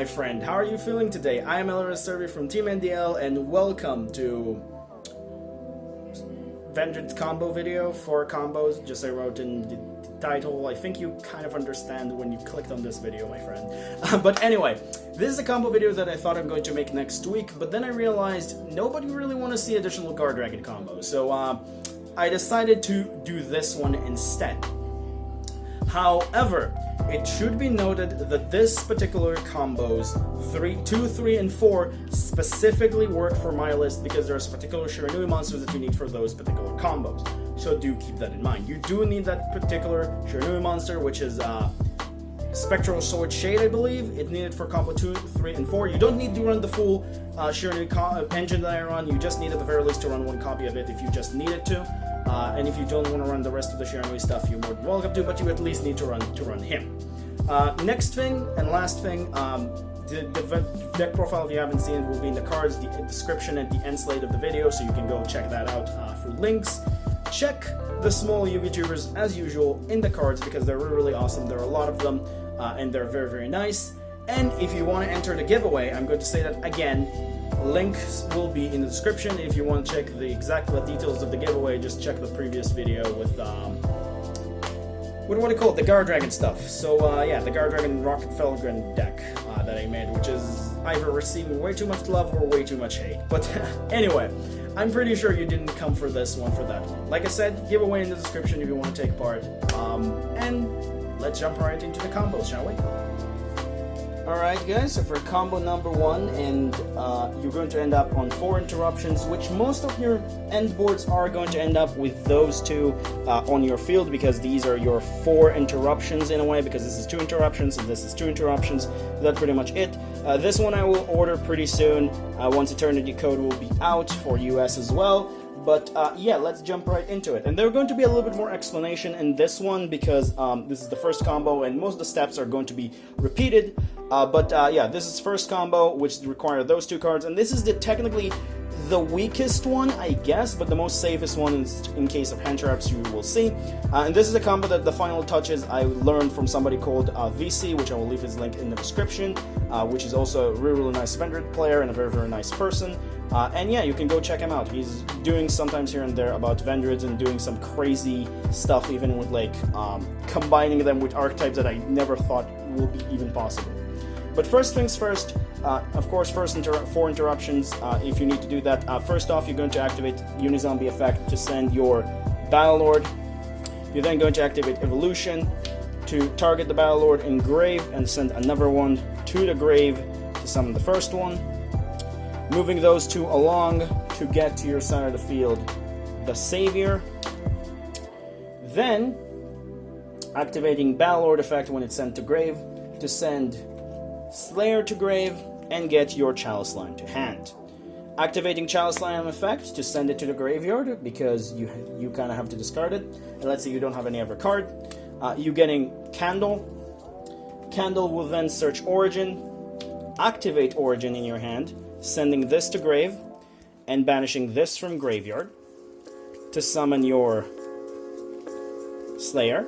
my friend. How are you feeling today? I am Elris Servi from Team NDL, and welcome to Vendread's combo video. 4 combos, just I wrote in the title. I think you kind of understand when you clicked on this video, my friend. But anyway, this is a combo video that I thought I'm going to make next week, but then I realized nobody really want to see additional Guard Dragon combos, so I decided to do this one instead. However, it should be noted that this particular combos 2, 3, and 4 specifically work for my list because there's particular Shiranui monsters that you need for those particular combos. So do keep that in mind. You do need that particular Shiranui monster, which is Spectral Sword Shade, I believe. It's needed for combo 2, 3, and 4. You don't need to run the full Shiranui engine that I run. You just need at the very least to run 1 copy of it if you just need it to. And if you don't want to run the rest of the Shiranui stuff, you're more than welcome to, but you at least need to run him. Next thing and last thing, the deck profile, if you haven't seen it, will be in the cards, the description, and the end slate of the video, so you can go check that out through links. Check the small YouTubers as usual in the cards because they're really awesome. There are a lot of them, and they're very, very nice. And if you want to enter the giveaway, I'm going to say that again. Links will be in the description. If you want to check the exact details of the giveaway, just check the previous video with what do you call it? The Guard Dragon stuff. So yeah, the Guard Dragon Rocket Felgren deck that I made, which is either receiving way too much love or way too much hate. But anyway, I'm pretty sure you didn't come for this one, for that one. Like I said, giveaway in the description if you want to take part. And let's jump right into the combos, shall we? Alright guys, so for combo number 1, and you're going to end up on 4 interruptions, which most of your end boards are going to end up with those 2 on your field, because these are your 4 interruptions in a way, because this is 2 interruptions and this is 2 interruptions. That's pretty much it. This one I will order pretty soon, once Eternity Code will be out for US as well. But yeah, let's jump right into it. And there's going to be a little bit more explanation in this one because this is the first combo and most of the steps are going to be repeated. But yeah, this is first combo, which require those 2 cards. And this is technically the weakest one, I guess, but the most safest one is in case of hand traps, you will see. And this is a combo that the final touches I learned from somebody called VC, which I will leave his link in the description, which is also a really, really nice Vendread player and a very, very nice person. And yeah, you can go check him out. He's doing sometimes here and there about Vendreads and doing some crazy stuff, even with like combining them with archetypes that I never thought will be even possible. But first things first, of course, 4 interruptions, if you need to do that. First off, you're going to activate Unizombie effect to send your Battlelord. You're then going to activate Evolution to target the Battlelord in grave and send another one to the grave to summon the first one. Moving those 2 along to get to your center of the field, the Savior. Then, activating Battlelord effect when it's sent to grave to send Slayer to grave and get your Chalice Line to hand. Activating Chalice Line effect to send it to the graveyard because you kind of have to discard it. And let's say you don't have any other card. You getting Candle. Candle will then search Origin, activate Origin in your hand, sending this to grave and banishing this from graveyard to summon your Slayer.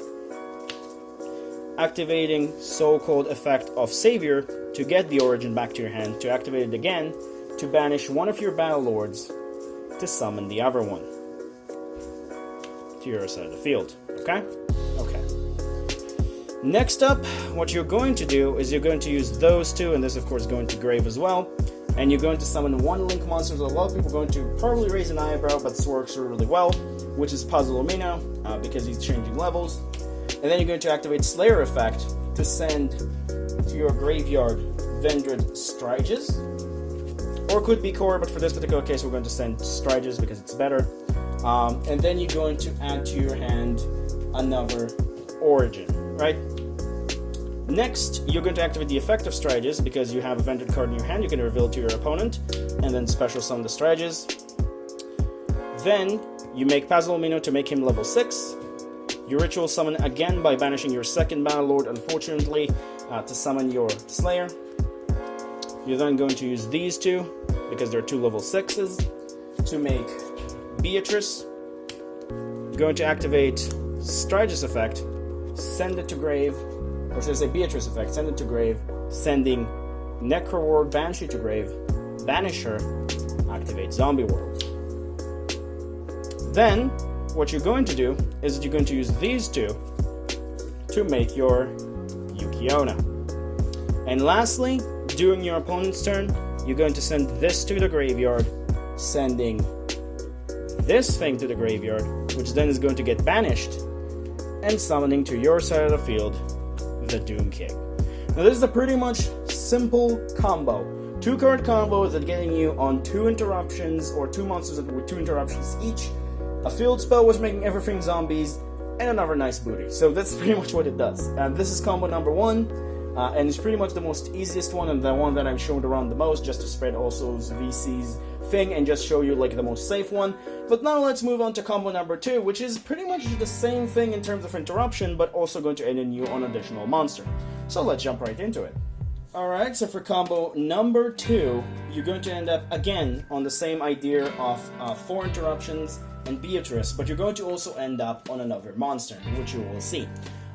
Activating so-called effect of Savior to get the Origin back to your hand, to activate it again, to banish one of your Battlelords to summon the other one to your side of the field. Okay? Okay. Next up, what you're going to do is you're going to use those 2, and this of course is going to grave as well, and you're going to summon 1 Link monster that a lot of people are going to probably raise an eyebrow, but this works really well, which is Puzzle Amino, because he's changing levels. And then you're going to activate Slayer effect to send to your graveyard Vendread Striges. Or could be Core, but for this particular case we're going to send Striges because it's better. And then you're going to add to your hand another Origin, right? Next, you're going to activate the effect of Striges because you have a Vendread card in your hand, you can reveal it to your opponent, and then special summon the Striges. Then, you make Puzzle Amino to make him level 6. You ritual summon again by banishing your second Battlelord, unfortunately, to summon your Slayer. You're then going to use these 2, because they're 2 level 6s, to make Beatrice. You're going to activate Striges effect, send it to grave, or should I say Beatrice effect, send it to grave, sending Necro Ward, banish you to grave, banish her, activate Zombie World. Then, what you're going to do is you're going to use these two to make your Yukiona. And lastly, during your opponent's turn, you're going to send this to the graveyard, sending this thing to the graveyard, which then is going to get banished, and summoning to your side of the field the Doom King. Now this is a pretty much simple combo. 2-card combos that getting you on 2 interruptions, or 2 monsters with 2 interruptions each, a field spell which making everything zombies, and another nice booty. So that's pretty much what it does. And this is combo number 1, and it's pretty much the most easiest one, and the one that I've shown around the most, just to spread also VC's thing and just show you like the most safe one. But now let's move on to combo number 2, which is pretty much the same thing in terms of interruption, but also going to end you on additional monster. So let's jump right into it. Alright, so for combo number 2, you're going to end up again on the same idea of 4 interruptions and Beatrice, but you're going to also end up on another monster, which you will see.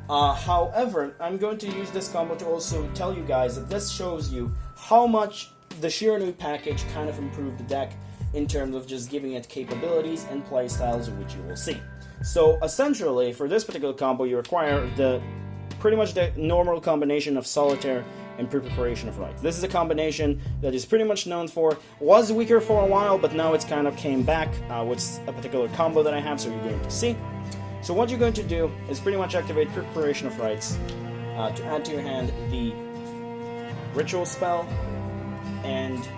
However, I'm going to use this combo to also tell you guys that this shows you how much the Shiranui package kind of improved the deck in terms of just giving it capabilities and playstyles, which you will see. So essentially, for this particular combo, you require pretty much the normal combination of Solitaire and Preparation of Rites. This is a combination that is pretty much known for, was weaker for a while, but now it's kind of came back with a particular combo that I have, so you're going to see. So what you're going to do is pretty much activate Preparation of Rites to add to your hand the Ritual spell and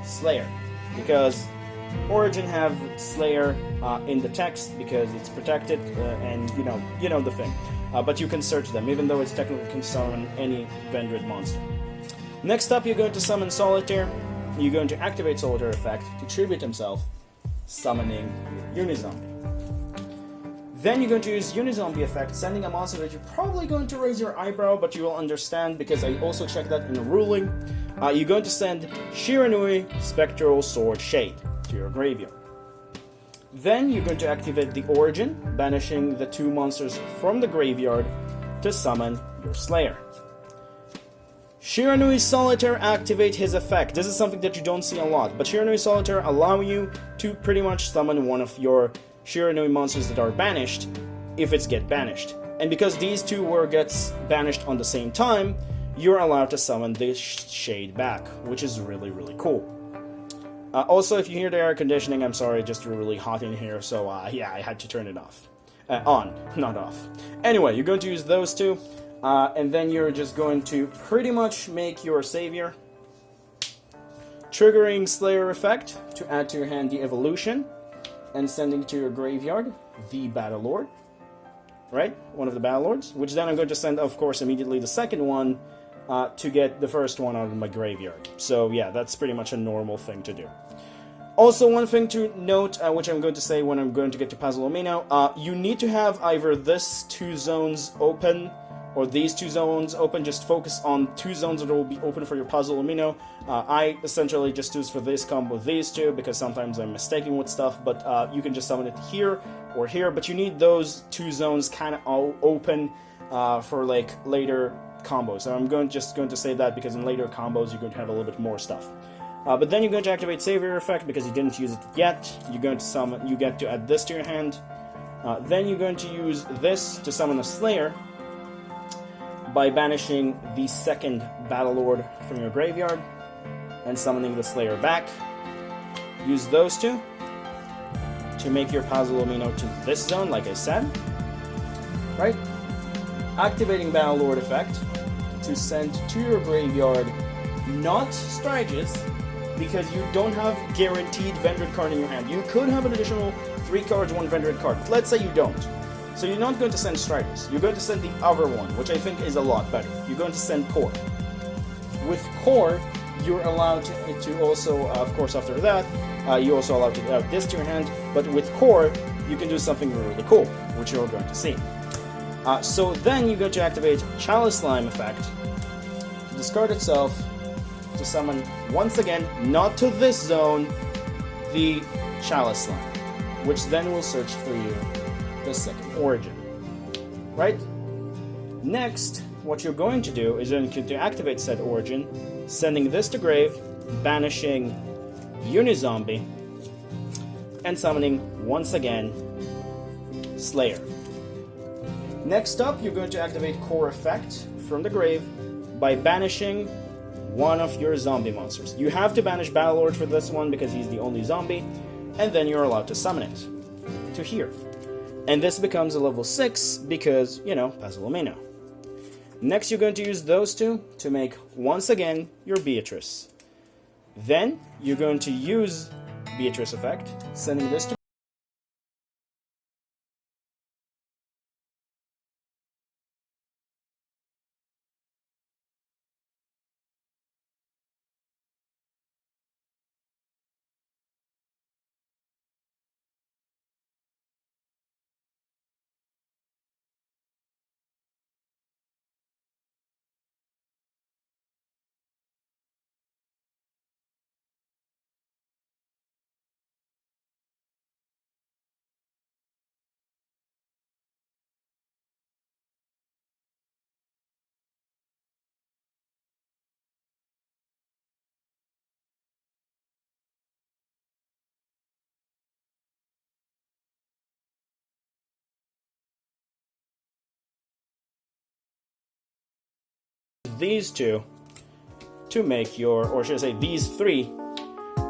Slayer, because Origin have Slayer in the text because it's protected, and you know the thing. But you can search them, even though it's technically can summon any Vendread monster. Next up, you're going to summon Solitaire. You're going to activate Solitaire effect to tribute himself, summoning Unizombie. Then you're going to use Unizombie effect, sending a monster that you're probably going to raise your eyebrow, but you will understand because I also checked that in the ruling. You're going to send Shiranui Spectral Sword Shade to your graveyard. Then you're going to activate the Origin, banishing the 2 monsters from the graveyard to summon your Slayer. Shiranui Solitaire activate his effect. This is something that you don't see a lot, but Shiranui Solitaire allow you to pretty much summon one of your Shiranui monsters that are banished if it's get banished. And because these 2 gets banished on the same time, you're allowed to summon this Shade back, which is really, really cool. Also, if you hear the air conditioning, I'm sorry, just really hot in here, so yeah, I had to turn it off. On, not off. Anyway, you're going to use those 2, and then you're just going to pretty much make your Savior, triggering Slayer effect to add to your hand the Evolution, and sending to your graveyard the Battle Lord, right? One of the Battle Lords, which then I'm going to send, of course, immediately the second one to get the first one out of my graveyard. So yeah, that's pretty much a normal thing to do. Also, one thing to note, which I'm going to say when I'm going to get to Puzzle-O-Mino, you need to have either this 2 zones open or these 2 zones open. Just focus on 2 zones that will be open for your Puzzle-O-Mino. I essentially just use for this combo these 2 because sometimes I'm mistaken with stuff, but you can just summon it here or here, but you need those 2 zones kind of all open for like later combos. So I'm just going to say that because in later combos you're going to have a little bit more stuff. But then you're going to activate Savior effect because you didn't use it yet. You're going to summon. You get to add this to your hand. Then you're going to use this to summon a Slayer by banishing the second Battle Lord from your graveyard and summoning the Slayer back. Use those 2 to make your Puzzle-O-Mino to this zone, like I said. Right? Activating Battle Lord effect to send to your graveyard not Striges, because you don't have guaranteed Vendread card in your hand. You could have an additional 3 cards, 1 Vendread card. Let's say you don't. So you're not going to send Strides. You're going to send the other one, which I think is a lot better. You're going to send Core. With Core, you're allowed to also, of course after that, you're also allowed to add this to your hand, but with Core, you can do something really cool, which you're going to see. So then you're going to activate Chalice Slime effect to discard itself, to summon, once again, not to this zone, the Chalice Slime, which then will search for you the second Origin. Right? Next, what you're going to do is you're going to activate said Origin sending this to grave, banishing Unizombie, and summoning once again Slayer. Next up, you're going to activate Core Effect from the grave by banishing one of your zombie monsters. You have to banish Battlelord for this one because he's the only zombie, and then you're allowed to summon it to here. And this becomes a level 6 because, you know, Pasolomino. Next, you're going to use those two to make, once again, your Beatrice. Then, you're going to use Beatrice effect, sending this to these two to make your, or should I say these three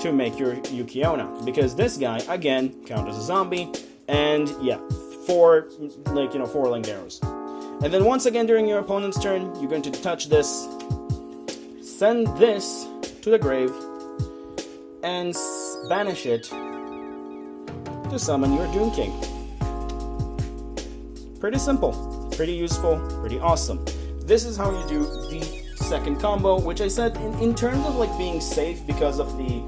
to make your Yukiona, because this guy again counts as a zombie, and yeah, 4 length arrows. And then once again during your opponent's turn, you're going to touch this, send this to the grave, and banish it to summon your Doom King. Pretty simple, pretty useful, pretty awesome. This is how you do the second combo, which I said in terms of like being safe because of the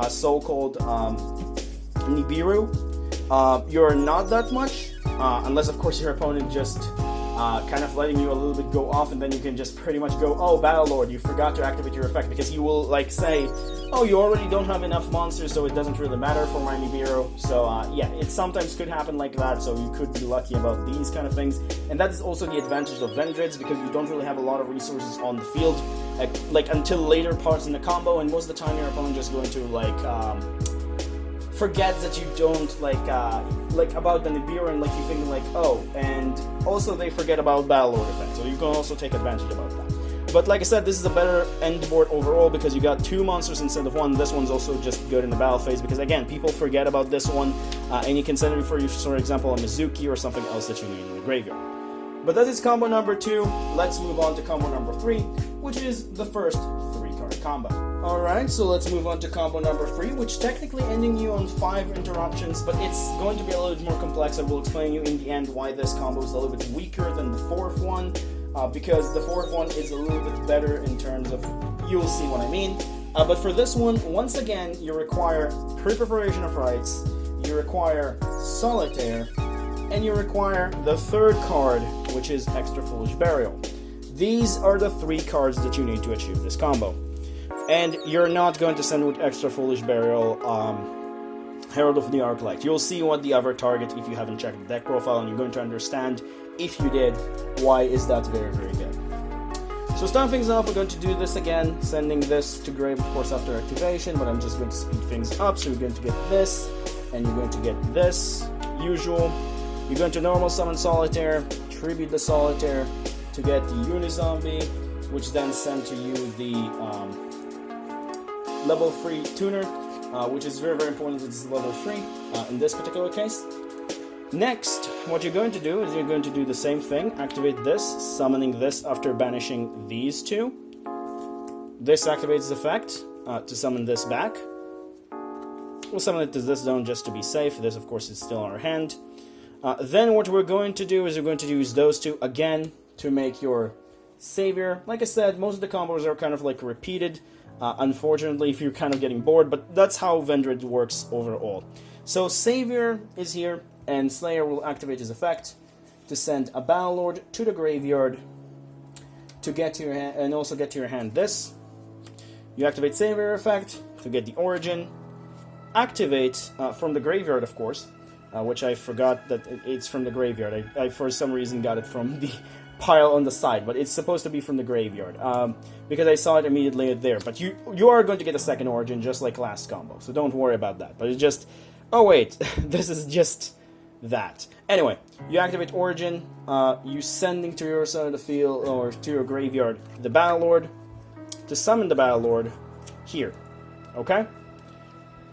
so-called Nibiru, you're not that much, unless of course your opponent just kind of letting you a little bit go off, and then you can just pretty much go, oh, Battlelord, you forgot to activate your effect, because he will like say, oh, you already don't have enough monsters, so it doesn't really matter for my Nibiru. So yeah, it sometimes could happen like that, so you could be lucky about these kind of things. And that is also the advantage of Vendreads, because you don't really have a lot of resources on the field, like until later parts in the combo, and most of the time your opponent just going to like forgets that you don't like about the Nibiru, and like you think like, oh, and also they forget about Battlelord effect, so you can also take advantage about that. But like I said, this is a better end board overall because you got 2 monsters instead of 1. This one's also just good in the battle phase because again, people forget about this one, and you can send it for example a Mizuki or something else that you need in the graveyard. But that is combo number 2. Let's move on to combo number 3, which is the first 3-card combo. Alright, so let's move on to combo number 3, which technically ending you on 5 interruptions, but it's going to be a little bit more complex. I will explain you in the end why this combo is a little bit weaker than the 4th one, because the 4th one is a little bit better in terms of, you'll see what I mean. But for this one, once again, you require pre-preparation of rites, you require Solitaire, and you require the 3rd card, which is Extra Foolish Burial. These are the 3 cards that you need to achieve this combo. And you're not going to send with Extra Foolish Burial Herald of the Arclight. You'll see what the other target if you haven't checked the deck profile, and you're going to understand, if you did, why is that very, very good. So starting things off, we're going to do this again, sending this to grave, of course, after activation, but I'm just going to speed things up. So you're going to get this, and you're going to get this, usual. You're going to normal summon Solitaire, tribute the Solitaire to get the Unizombie, which then send to you the level 3 tuner, which is very, very important that it's level 3 in this particular case. Next, what you're going to do is you're going to do the same thing, activate this, summoning this after banishing these 2. This activates the effect to summon this back. We'll summon it to this zone just to be safe. This, of course, is still in our hand. Then what we're going to do is we're going to use those 2 again to make your Savior. Like I said, most of the combos are kind of like repeated, unfortunately, if you're kind of getting bored, but that's how Vendread works overall. So Savior is here, and Slayer will activate his effect to send a Battlelord to the graveyard to get to your hand, and also get to your hand this. You activate Savior effect to get the Origin, activate from the graveyard, of course, which I forgot that it's from the graveyard. I for some reason got it from the pile on the side, but it's supposed to be from the graveyard, because I saw it immediately there. But you are going to get a second origin just like last combo, so don't worry about that. But it's just, oh wait, this is just that. Anyway, you activate origin, you sending to your side of the field, or to your graveyard, the Battle Lord, to summon the Battle Lord here, okay?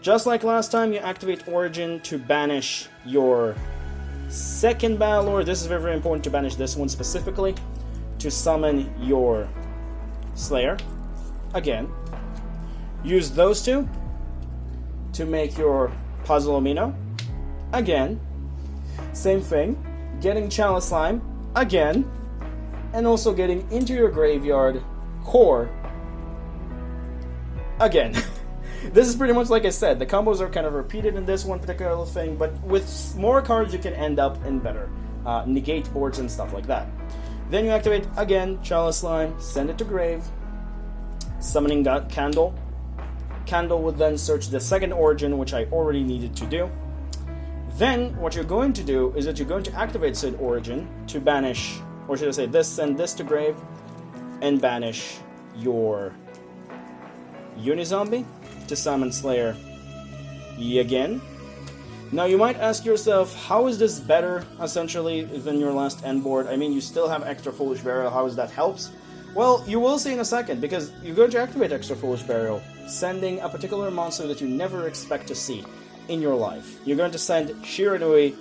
Just like last time, you activate origin to banish your second Battle Lord. This is very, very important to banish this one specifically. To summon your Slayer. Again. Use those two to make your Puzzle Amino. Again. Same thing. Getting Chalice Slime. Again. And also getting into your graveyard Core. Again. This is pretty much like I said, the combos are kind of repeated in this one particular thing, but with more cards you can end up in better negate boards and stuff like that. Then you activate again Chalice Slime, send it to grave, summoning Candle. Candle would then search the second origin, which I already needed to do. Then what you're going to do is that you're going to activate said origin to banish, or should I say this, send this to grave and banish your Unizombie to summon Slayer again. Now you might ask yourself, how is this better essentially than your last end board? I mean, you still have extra Foolish Burial, how is that helps? Well, you will see in a second, because you're going to activate extra Foolish Burial, sending a particular monster that you never expect to see in your life. You're going to send Shiranui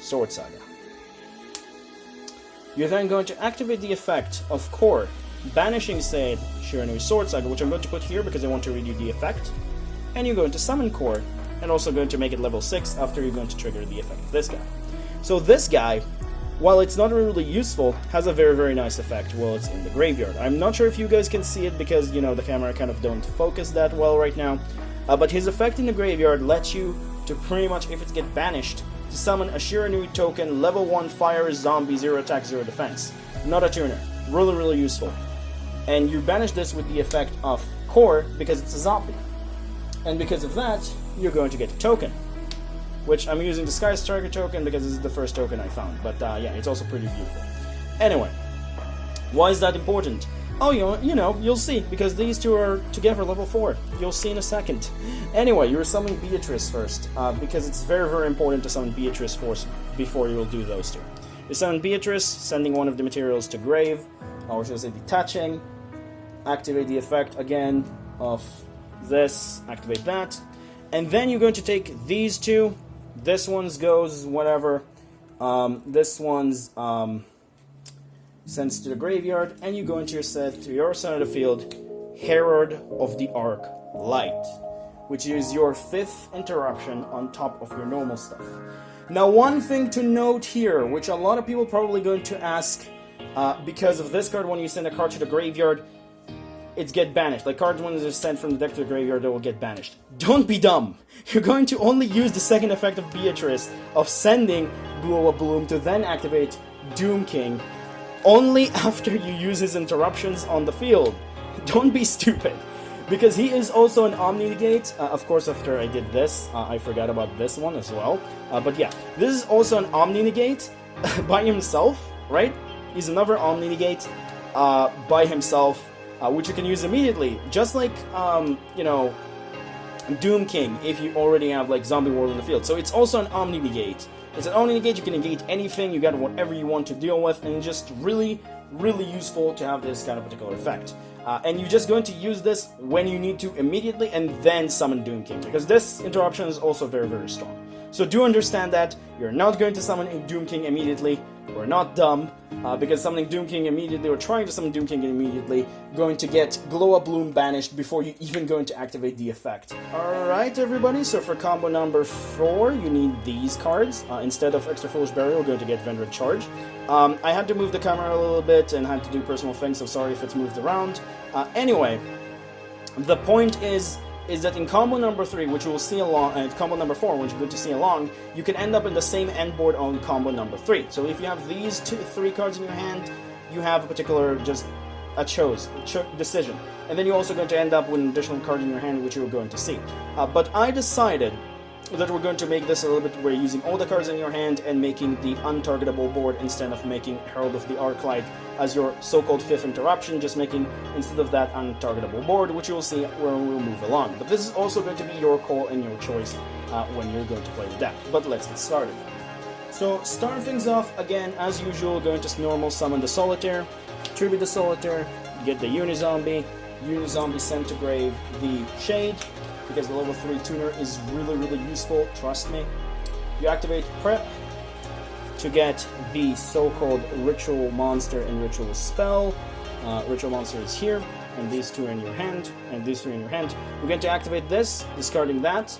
Sword Saga. You're then going to activate the effect of Core, banishing said Shiranui Sword Saga, which I'm going to put here because I want to read you the effect. And you're going to summon Core, and also going to make it level 6 after you're going to trigger the effect of this guy. So this guy, while it's not really useful, has a very, very nice effect while it's in the graveyard. I'm not sure if you guys can see it because, you know, the camera kind of don't focus that well right now. But his effect in the graveyard lets you to pretty much, if it gets banished, to summon a Shiranui token, level 1 fire zombie, 0 attack, 0 defense. Not a tuner. Really, really useful. And you banish this with the effect of Core because it's a zombie. And because of that, you're going to get a token. Which I'm using Disguise Target token because this is the first token I found. But yeah, it's also pretty beautiful. Anyway, why is that important? Oh, you know, you'll see, because these two are together level 4. You'll see in a second. Anyway, you're summoning Beatrice first, because it's very, very important to summon Beatrice first before you'll do those two. You summon Beatrice, sending one of the materials to grave, or should I say detaching, activate the effect again of this, activate that, and then you're going to take these two, this one's goes whatever, this one's sends to the graveyard, and you go into your set to your side of the field, Herald of the Arc Light, which is your 5th interruption on top of your normal stuff. Now, one thing to note here, which a lot of people probably going to ask, because of this card, when you send a card to the graveyard, it's get banished. Like cards when they're sent from the deck to the graveyard, they will get banished. Don't be dumb. You're going to only use the second effect of Beatrice of sending Blow Up Bloom to then activate Doom King only after you use his interruptions on the field. Don't be stupid. Because he is also an Omni-Negate. Of course, after I did this, I forgot about this one as well. But yeah, this is also an Omni-Negate by himself, right? He's another Omni-Negate by himself, which you can use immediately. Just like, you know, Doom King, if you already have, like, Zombie World in the field. So it's also an Omni-Negate. It's an Omni-Negate, you can negate anything, you got whatever you want to deal with, and it's just really, really useful to have this kind of particular effect. And you're just going to use this when you need to immediately, and then summon Doom King, because this interruption is also very, very strong. So do understand that you're not going to summon Doom King immediately. We're not dumb, because summoning Doom King immediately, or trying to summon Doom King immediately, going to get Glow Up Bloom banished before you even going to activate the effect. Alright everybody, so for combo number 4, you need these cards. Instead of Extra Foolish Burial, you're going to get Vendread Charge. I had to move the camera a little bit and had to do personal things, so sorry if it's moved around. Anyway, the point is that in combo number 3, which you will see along, and combo number 4, which you're going to see along, you can end up in the same end board on combo number 3. So if you have these 3 cards in your hand, you have a particular, just a decision. And then you're also going to end up with an additional card in your hand, which you're going to see. But I decided that we're going to make this a little bit where you're using all the cards in your hand and making the untargetable board instead of making Herald of the Arclight as your so-called fifth interruption, just making, instead of that, untargetable board, which you'll see when we'll move along. But this is also going to be your call and your choice when you're going to play the deck. But let's get started. So, starting things off, again, as usual, going to normal summon the Solitaire, tribute the Solitaire, get the Unizombie, send to grave the Shade, because the level 3 tuner is really useful, trust me. You activate Prep to get the so-called Ritual Monster and Ritual Spell. Ritual Monster is here, and these two are in your hand, and these three in your hand. You're going to activate this, discarding that,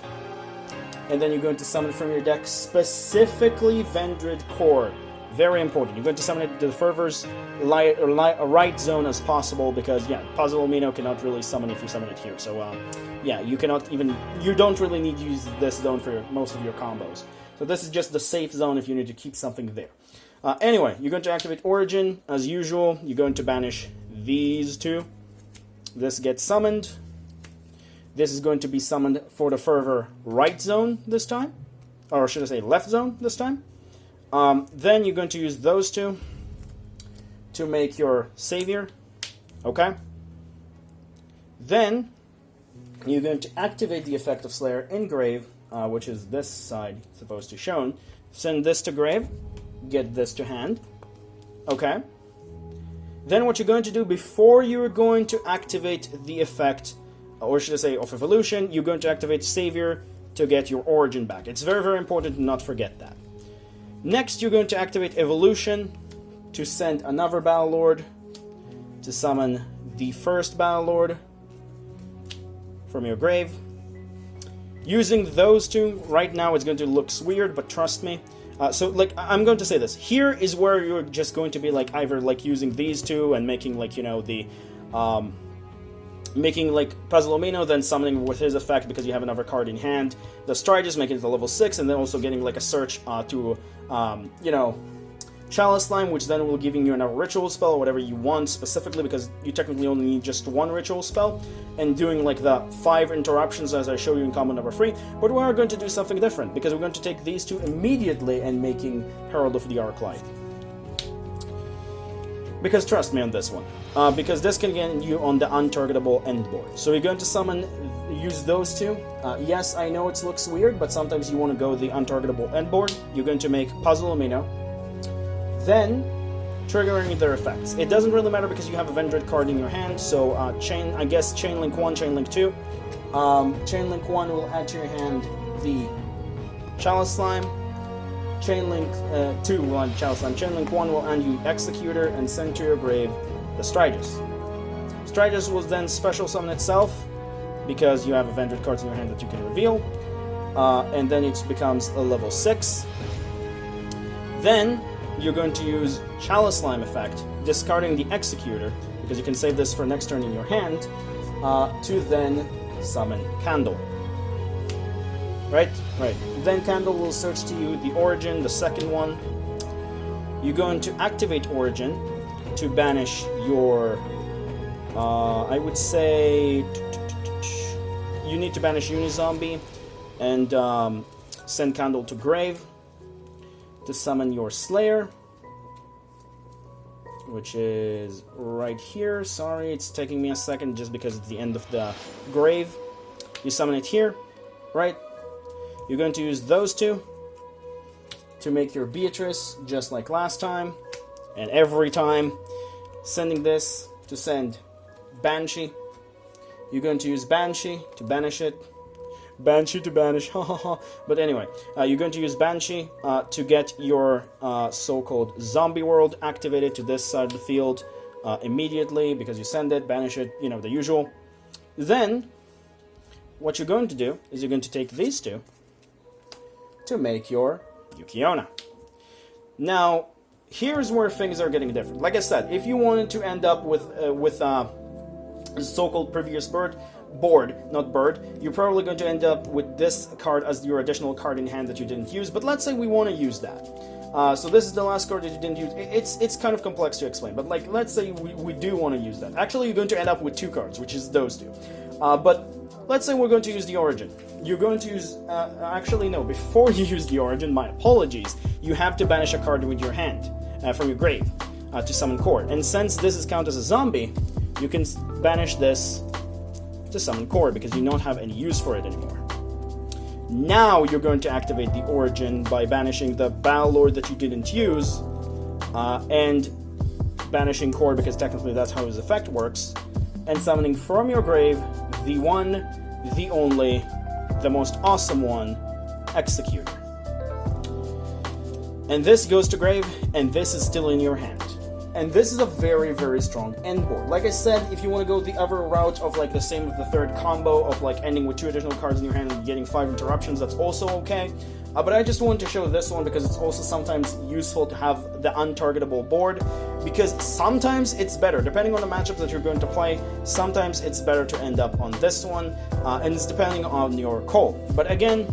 and then you're going to summon from your deck specifically Vendread Core. Very important. You're going to summon it to the furthest right zone as possible, because yeah, Puzzle Amino cannot really summon if you summon it here. So yeah, you don't really need to use this zone for most of your combos. So this is just the safe zone if you need to keep something there. Anyway, you're going to activate Origin as usual. You're going to banish these two. This gets summoned. This is going to be summoned for the further right zone this time, or should I say left zone this time. Then you're going to use those two to make your Savior, okay? Then you're going to activate the effect of Slayer in grave, which is this side supposed to shown. Send this to grave, get this to hand, okay? Then what you're going to do before you're going to activate the effect, or should I say of Evolution, you're going to activate Savior to get your Origin back. It's very important to not forget that. Next, you're going to activate Evolution to send another Battle Lord to summon the first Battle Lord from your grave. Using those two, right now it's going to look weird, but trust me. So, like, I'm going to say this. Here is where you're just going to be, like, either, like, using these two and making, like, you know, the, making, like, Puzzle Amino, then summoning with his effect because you have another card in hand. The Strides, making it to level 6, and then also getting, like, a search to, you know, Chalice Slime, which then will giving you another Ritual Spell, or whatever you want, specifically because you technically only need just one Ritual Spell, and doing, like, the 5 interruptions as I show you in combo number 3. But we are going to do something different, because we're going to take these two immediately and making Herald of the Arclight. Because trust me on this one. Because this can get you on the untargetable end board. So you're going to use those two. Yes, I know it looks weird, but sometimes you want to go the untargetable end board. You're going to make Puzzle Amino. Then, triggering their effects. It doesn't really matter because you have a Vendread card in your hand, so I guess Chain Link 1, Chain Link 2. Chain Link 1 will add to your hand the Chalice Slime. Chain Link 2 will add Chalice Slime. Chain Link 1 will add you Executor and send to your grave the Strigus. Strigus will then special summon itself because you have a Vendread card in your hand that you can reveal. And then it becomes a level 6. Then you're going to use Chalice Slime effect, discarding the Executor, because you can save this for next turn in your hand, to then summon Candle. Right? Right. Then Candle will search to you the Origin, the second one. You're going to activate Origin to banish your, I would say, you need to banish Unizombie and send Candle to grave to summon your Slayer, which is right here. Sorry, it's taking me a second just because it's the end of the grave. You summon it here, right? You're going to use those two to make your Beatrice, just like last time, and every time. Sending this to send Banshee. You're going to use Banshee to banish it. Banshee to banish, But anyway, you're going to use Banshee to get your so-called zombie world activated to this side of the field immediately, because you send it, banish it, you know, the usual. Then, what you're going to do is you're going to take these two to make your Yukiona. Now, here's where things are getting different. Like I said, if you wanted to end up with so-called previous board, you're probably going to end up with this card as your additional card in hand that you didn't use, but let's say we want to use that. So this is the last card that you didn't use. It's kind of complex to explain, but like, let's say we do want to use that. Actually, you're going to end up with two cards, which is those two. But let's say we're going to use the Origin. you're going to use, actually no, before you use the origin, my apologies, you have to banish a card with your hand from your grave to summon Cord. And since this is counted as a zombie, you can banish this to summon Cord because you don't have any use for it anymore. Now you're going to activate the origin by banishing the Battle Lord that you didn't use and banishing Cord because technically that's how his effect works, and summoning from your grave the one, the only, the most awesome one, Executor. And this goes to grave, and this is still in your hand. And this is a very, very strong end board. Like I said, if you want to go the other route of like the same with the third combo of like ending with 2 additional cards in your hand and getting 5 interruptions, that's also okay. But I just wanted to show this one because it's also sometimes useful to have the untargetable board, because sometimes it's better, depending on the matchup that you're going to play, sometimes it's better to end up on this one, and it's depending on your call. But again,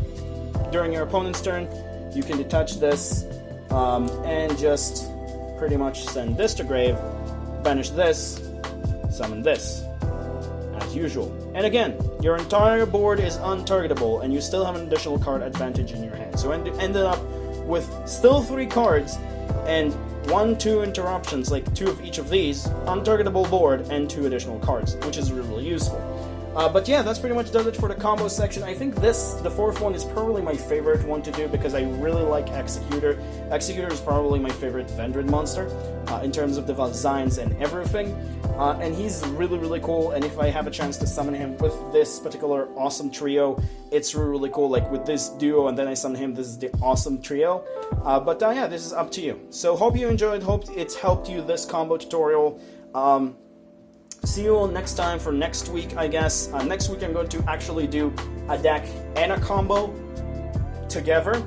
during your opponent's turn, you can detach this and just pretty much send this to grave, banish this, summon this, as usual. And again, your entire board is untargetable, and you still have an additional card advantage in your hand. So ended up with still 3 cards, and 1, 2 interruptions, like 2 of each of these, untargetable board, and 2 additional cards, which is really, really useful. But yeah, that's pretty much does it for the combo section. I think the 4th one is probably my favorite one to do because I really like Executor. Executor is probably my favorite Vendread monster in terms of the designs and everything. And he's really, really cool, and if I have a chance to summon him with this particular awesome trio, it's really, really cool. Like with this duo and then I summon him, this is the awesome trio. But yeah, this is up to you. So hope you enjoyed, hope it's helped you, this combo tutorial. See you all next time for next week, I guess. Next week I'm going to actually do a deck and a combo together.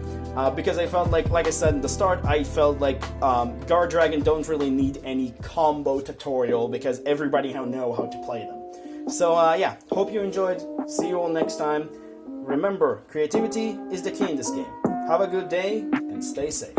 Because I felt like I said in the start, I felt like Guard Dragon don't really need any combo tutorial because everybody know how to play them. So yeah, hope you enjoyed. See you all next time. Remember, creativity is the key in this game. Have a good day and stay safe.